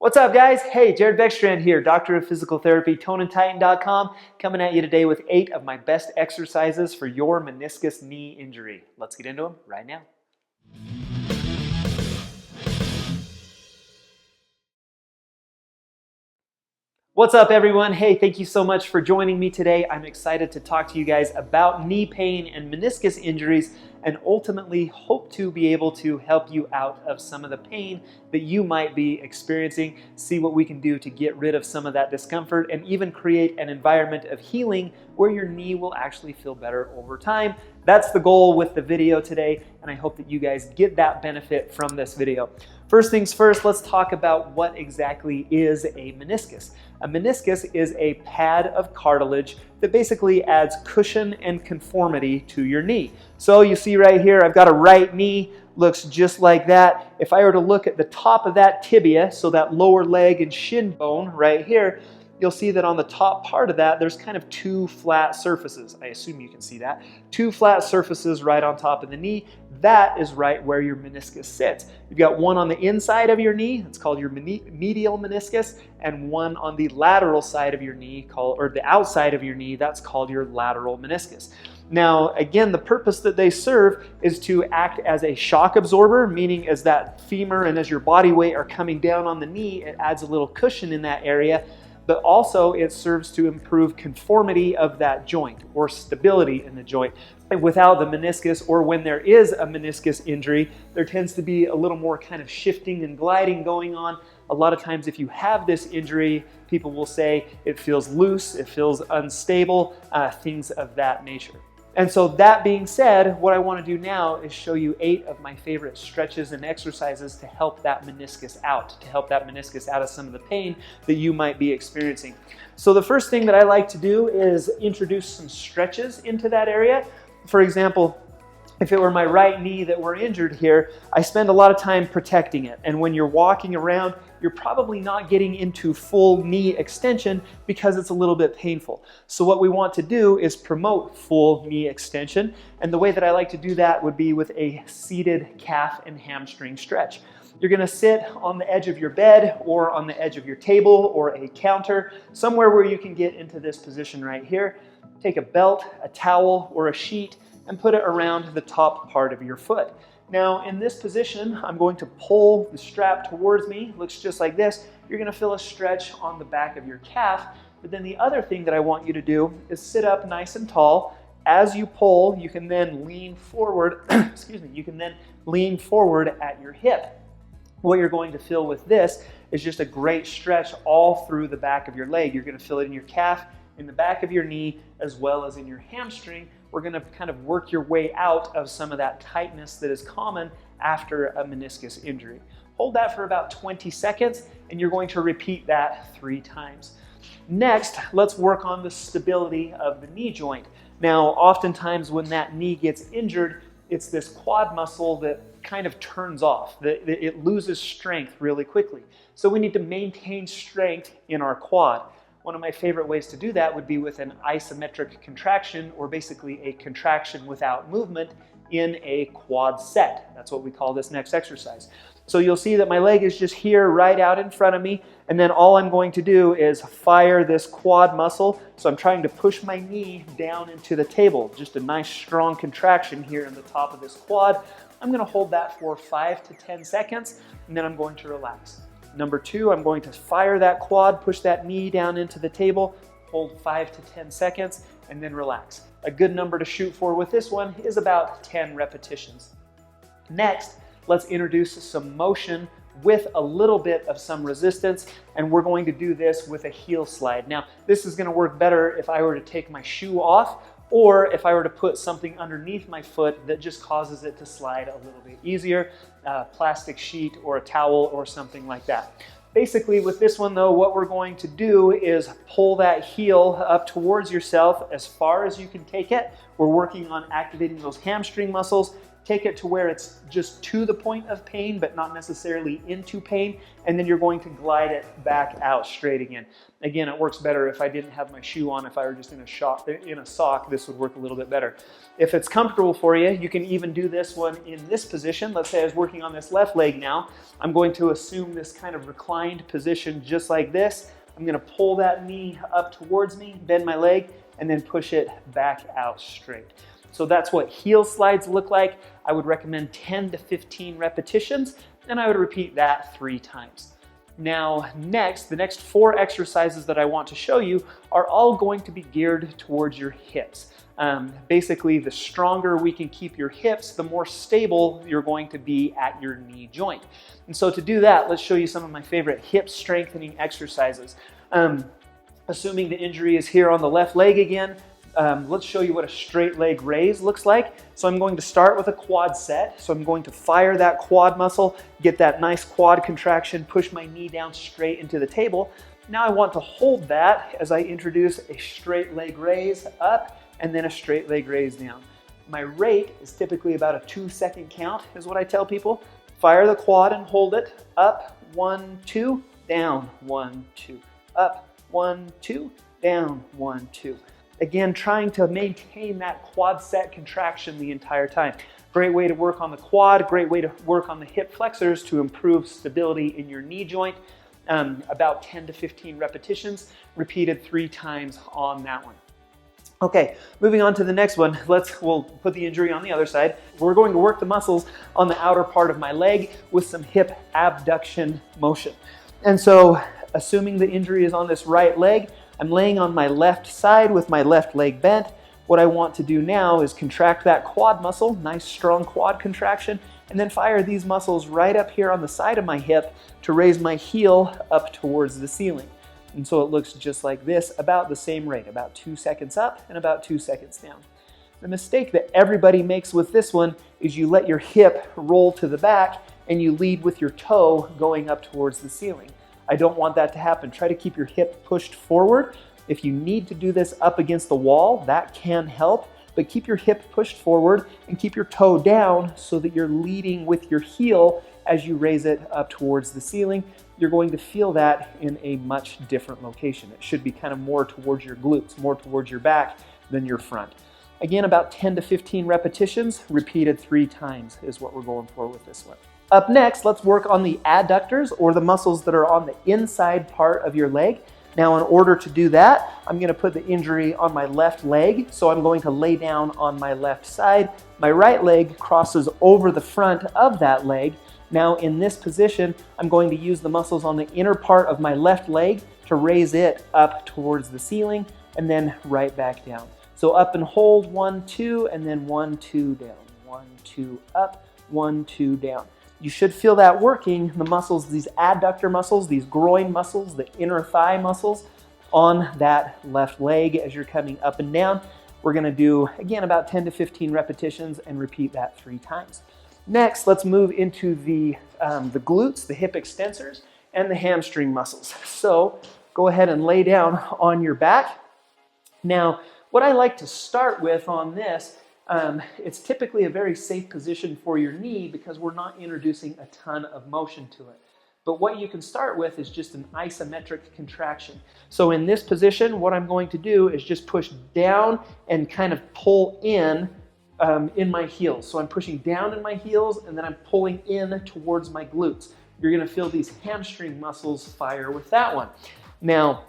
What's up, guys? Hey, Jared Beckstrand here, Doctor of Physical Therapy, ToneandTitan.com, coming at you today with 8 of my best exercises for your meniscus knee injury. Let's get into them right now. What's up, everyone? Hey, thank you so much for joining me today. I'm excited to talk to you guys about knee pain and meniscus injuries and ultimately hope to be able to help you out of some of the pain that you might be experiencing, see what we can do to get rid of some of that discomfort and even create an environment of healing where your knee will actually feel better over time. That's the goal with the video today, and I hope that you guys get that benefit from this video. First things first, let's talk about what exactly is a meniscus. A meniscus is a pad of cartilage that basically adds cushion and conformity to your knee. So you see right here, I've got a right knee, looks just like that. If I were to look at the top of that tibia, so that lower leg and shin bone right here, you'll see that on the top part of that, there's kind of 2 flat surfaces. I assume you can see that. 2 flat surfaces right on top of the knee. That is right where your meniscus sits. You've got one on the inside of your knee, it's called your medial meniscus, and one on the lateral side of your knee, or the outside of your knee, that's called your lateral meniscus. Now, again, the purpose that they serve is to act as a shock absorber, meaning as that femur and as your body weight are coming down on the knee, it adds a little cushion in that area. But also it serves to improve conformity of that joint or stability in the joint. And without the meniscus, or when there is a meniscus injury, there tends to be a little more kind of shifting and gliding going on. A lot of times if you have this injury, people will say it feels loose, it feels unstable, things of that nature. And so that being said, what I want to do now is show you 8 of my favorite stretches and exercises to help that meniscus out, of some of the pain that you might be experiencing. So the first thing that I like to do is introduce some stretches into that area. For example, if it were my right knee that were injured here, I spend a lot of time protecting it. And when you're walking around, you're probably not getting into full knee extension because it's a little bit painful. So what we want to do is promote full knee extension. And the way that I like to do that would be with a seated calf and hamstring stretch. You're going to sit on the edge of your bed or on the edge of your table or a counter, somewhere where you can get into this position right here. Take a belt, a towel, or a sheet and put it around the top part of your foot. Now in this position, I'm going to pull the strap towards me. Looks just like this. You're going to feel a stretch on the back of your calf. But then the other thing that I want you to do is sit up nice and tall. As you pull, you can then lean forward, you can then lean forward at your hip. What you're going to feel with this is just a great stretch all through the back of your leg. You're going to feel it in your calf, in the back of your knee, as well as in your hamstring. We're going to kind of work your way out of some of that tightness that is common after a meniscus injury. Hold that for about 20 seconds, and you're going to repeat that 3 times. Next, let's work on the stability of the knee joint. Now, oftentimes when that knee gets injured, it's this quad muscle that kind of turns off. It loses strength really quickly. So we need to maintain strength in our quad. One of my favorite ways to do that would be with an isometric contraction, or basically a contraction without movement in a quad set. That's what we call this next exercise. So you'll see that my leg is just here right out in front of me, and then all I'm going to do is fire this quad muscle. So I'm trying to push my knee down into the table. Just a nice strong contraction here in the top of this quad. I'm going to hold that for 5 to 10 seconds, and then I'm going to relax. Number 2, I'm going to fire that quad, push that knee down into the table, hold 5 to 10 seconds, and then relax. A good number to shoot for with this one is about 10 repetitions. Next, let's introduce some motion with a little bit of some resistance, and we're going to do this with a heel slide. Now, this is going to work better if I were to take my shoe off, or if I were to put something underneath my foot that just causes it to slide a little bit easier, a plastic sheet or a towel or something like that. Basically with this one though, what we're going to do is pull that heel up towards yourself as far as you can take it. We're working on activating those hamstring muscles. Take it to where it's just to the point of pain, but not necessarily into pain. And then you're going to glide it back out straight again. Again, it works better if I didn't have my shoe on. If I were just in a sock, this would work a little bit better. If it's comfortable for you, you can even do this one in this position. Let's say I was working on this left leg now. I'm going to assume this kind of reclined position just like this. I'm going to pull that knee up towards me, bend my leg, and then push it back out straight. So that's what heel slides look like. I would recommend 10 to 15 repetitions, and I would repeat that 3 times. Now next, the next 4 exercises that I want to show you are all going to be geared towards your hips. Basically, the stronger we can keep your hips, the more stable you're going to be at your knee joint. And so to do that, let's show you some of my favorite hip strengthening exercises. Assuming the injury is here on the left leg again, let's show you what a straight leg raise looks like. So I'm going to start with a quad set. So I'm going to fire that quad muscle, get that nice quad contraction, push my knee down straight into the table. Now I want to hold that as I introduce a straight leg raise up and then a straight leg raise down. My rate is typically about a 2-second count is what I tell people. Fire the quad and hold it. Up, 1, 2, down, 1, 2, up, 1, 2, down, 1, 2. Again, trying to maintain that quad set contraction the entire time. Great way to work on the quad, great way to work on the hip flexors to improve stability in your knee joint. About 10 to 15 repetitions, repeated 3 times on that one. Okay, moving on to the next one. We'll put the injury on the other side. We're going to work the muscles on the outer part of my leg with some hip abduction motion. And so, assuming the injury is on this right leg, I'm laying on my left side with my left leg bent. What I want to do now is contract that quad muscle, nice strong quad contraction, and then fire these muscles right up here on the side of my hip to raise my heel up towards the ceiling. And so it looks just like this, about the same rate, about 2 seconds up and about 2 seconds down. The mistake that everybody makes with this one is you let your hip roll to the back and you lead with your toe going up towards the ceiling. I don't want that to happen. Try to keep your hip pushed forward. If you need to do this up against the wall, that can help, but keep your hip pushed forward and keep your toe down so that you're leading with your heel as you raise it up towards the ceiling. You're going to feel that in a much different location. It should be kind of more towards your glutes, more towards your back than your front. Again, about 10 to 15 repetitions, repeated 3 times is what we're going for with this one. Up next, let's work on the adductors, or the muscles that are on the inside part of your leg. Now, in order to do that, I'm going to put the injury on my left leg, so I'm going to lay down on my left side. My right leg crosses over the front of that leg. Now, in this position, I'm going to use the muscles on the inner part of my left leg to raise it up towards the ceiling, and then right back down. So up and hold, 1, 2, and then 1, 2, down. 1, 2, up, 1, 2, down. You should feel that working, the muscles, these adductor muscles, these groin muscles, the inner thigh muscles on that left leg as you're coming up and down. We're going to do, again, about 10 to 15 repetitions and repeat that 3 times. Next, let's move into the glutes, the hip extensors, and the hamstring muscles. So go ahead and lay down on your back. Now, what I like to start with on this, it's typically a very safe position for your knee because we're not introducing a ton of motion to it. But what you can start with is just an isometric contraction. So in this position, what I'm going to do is just push down and kind of pull in my heels. So I'm pushing down in my heels and then I'm pulling in towards my glutes. You're going to feel these hamstring muscles fire with that one. Now,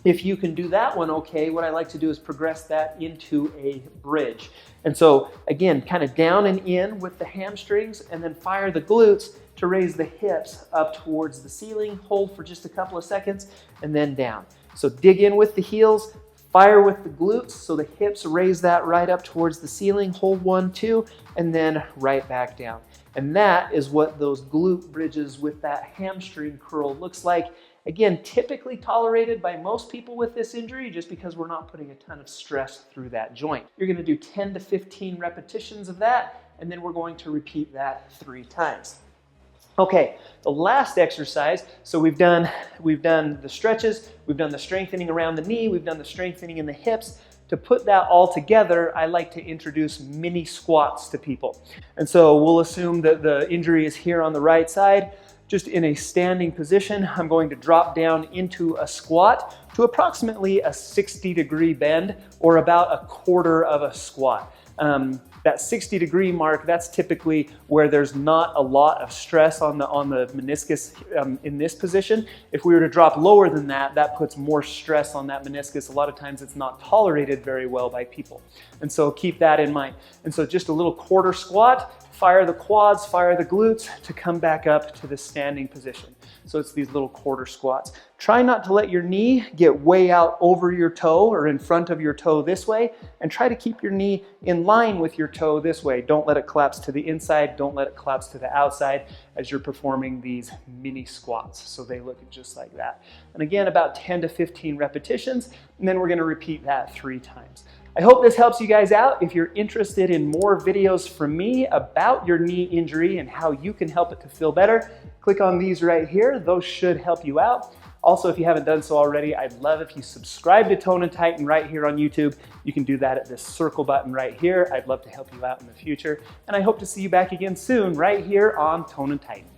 if you can do that one okay, what I like to do is progress that into a bridge. And so again, kind of down and in with the hamstrings and then fire the glutes to raise the hips up towards the ceiling. Hold for just a couple of seconds and then down. So dig in with the heels, fire with the glutes so the hips raise that right up towards the ceiling. Hold 1, 2, and then right back down. And that is what those glute bridges with that hamstring curl looks like. Again, typically tolerated by most people with this injury just because we're not putting a ton of stress through that joint. You're going to do 10 to 15 repetitions of that, and then we're going to repeat that 3 times. Okay, the last exercise, so we've done the stretches, we've done the strengthening around the knee, we've done the strengthening in the hips. to put that all together, I like to introduce mini squats to people. And so we'll assume that the injury is here on the right side. Just in a standing position, I'm going to drop down into a squat to approximately a 60-degree bend, or about a quarter of a squat. That 60-degree mark, that's typically where there's not a lot of stress on the meniscus in this position. If we were to drop lower than that, that puts more stress on that meniscus. A lot of times it's not tolerated very well by people. And so keep that in mind. And so just a little quarter squat, fire the quads, fire the glutes to come back up to the standing position. So it's these little quarter squats. Try not to let your knee get way out over your toe or in front of your toe this way, and try to keep your knee in line with your toe this way. Don't let it collapse to the inside, don't let it collapse to the outside as you're performing these mini squats. So they look just like that. And again, about 10 to 15 repetitions, and then we're gonna repeat that 3 times. I hope this helps you guys out. If you're interested in more videos from me about your knee injury and how you can help it to feel better, click on these right here. Those should help you out. Also, if you haven't done so already, I'd love if you subscribe to Tone and Tighten right here on YouTube. You can do that at this circle button right here. I'd love to help you out in the future. And I hope to see you back again soon right here on Tone and Tighten.